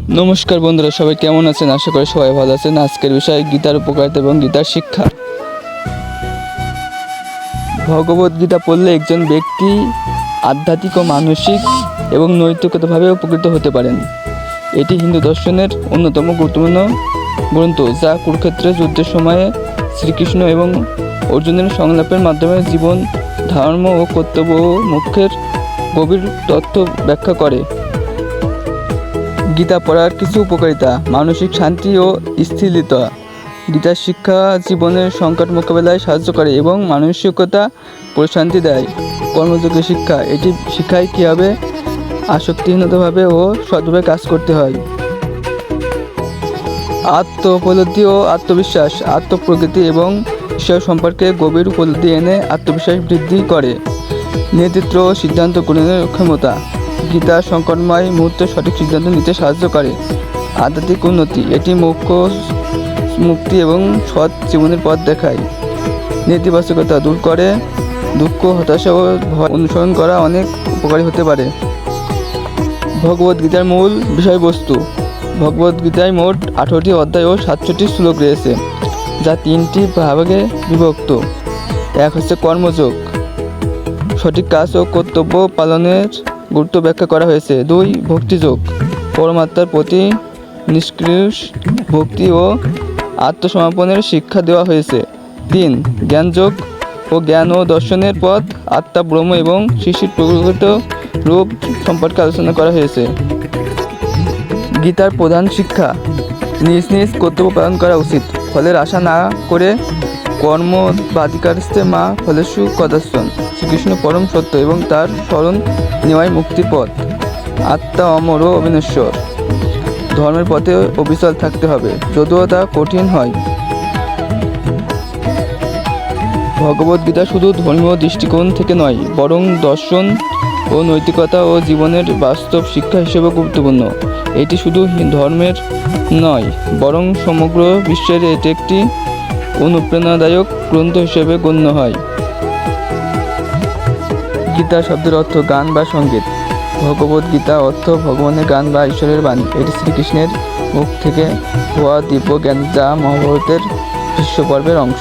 নমস্কার বন্ধুরা, সবাই কেমন আছেন? আশা করি সবাই ভালো আছেন। আজকের বিষয় গীতার উপকারিতা এবং গীতার শিক্ষা। ভগবদ গীতা পড়লে একজন ব্যক্তি আধ্যাত্মিক ও মানসিক এবং নৈতিকভাবে উপকৃত হতে পারেন। এটি হিন্দু দর্শনের অন্যতম গুরুত্বপূর্ণ গ্রন্থ, যা কুরুক্ষেত্রের যুদ্ধের সময়ে শ্রীকৃষ্ণ এবং অর্জুনের সংলাপের মাধ্যমে জীবন, ধর্ম ও কর্তব্য ও মোক্ষের গভীর তথ্য ব্যাখ্যা করে। গীতা পড়ার কিছু উপকারিতা: মানসিক শান্তি ও স্থিরতা। গীতার শিক্ষা জীবনের সংকট মোকাবেলায় সাহায্য করে এবং মানসিকতা প্রশান্তি দেয়। কর্মযোগ্য শিক্ষা, এটি শিখায় কীভাবে আসক্তিহীনভাবে ও সৎভাবে কাজ করতে হয়। আত্ম উপলব্ধি ও আত্মবিশ্বাস, আত্মপ্রকৃতি এবং ঈশ্বর সম্পর্কে গভীর উপলব্ধি এনে আত্মবিশ্বাস বৃদ্ধি করে। নেতৃত্ব ও সিদ্ধান্ত গ্রহণের ক্ষমতা, গীতা সংকটময় মুহূর্তে সঠিক সিদ্ধান্ত নিতে সাহায্য করে। আধ্যাত্মিক উন্নতি, এটি মোক্ষ, মুক্তি এবং সৎ জীবনের পথ দেখায়। নেতিবাচকতা দূর করে, দুঃখ, হতাশা ও ভয় অনুসরণ করা অনেক উপকারী হতে পারে। ভগবদ্গীতার মূল বিষয়বস্তু: ভগবদ্গীতায় মোট 18টি অধ্যায় ও 700টি শ্লোক রয়েছে, যা 3টি ভাগে বিভক্ত। এক হচ্ছে কর্মযোগ, সঠিক কাজ ও কর্তব্য পালনের গুরুত্ব ব্যাখ্যা করা হয়েছে। 2, ভক্তিযোগ, পরমাত্মার প্রতি নিষ্ক্রিয় ভক্তি ও আত্মসমর্পণের শিক্ষা দেওয়া হয়েছে। 3, জ্ঞানযোগ ও জ্ঞান ও দর্শনের পথ, আত্মা, ব্রহ্ম এবং সৃষ্টির প্রকৃত রূপ সম্পর্কে আলোচনা করা হয়েছে। গীতার প্রধান শিক্ষা: নিজ নিজ কর্তব্য পালন করা উচিত, ফলের আশা না করে। কর্ম বাধিকারস্তে মা ফলেষু কদাচন। শ্রীকৃষ্ণ পরম সত্য এবং তার শরণ নেওয়াই মুক্তির পথ। আত্মা অমর ও অবিনশ্বর, ধর্মের পথে অবিচল থাকতে হবে, যদিও তা কঠিন হয়। ভগবদ্গীতা শুধু ধর্মীয় দৃষ্টিকোণ থেকে নয়, বরং দর্শন ও নৈতিকতা ও জীবনের বাস্তব শিক্ষা হিসেবে গুরুত্বপূর্ণ। এটি শুধু ধর্মের নয়, বরং সমগ্র বিশ্বের এটি একটি অনুপ্রেরণাদায়ক গ্রন্থ হিসেবে গণ্য হয়। গীতা শব্দের অর্থ গান বা সঙ্গীত। ভগবদ্গীতা অর্থ ভগবানের গান বা ঈশ্বরের বাণী। এটি শ্রীকৃষ্ণের মুখ থেকে হওয়া দিব্য জ্ঞান, যা মহাভারতের ভীষ্ম পর্বের অংশ।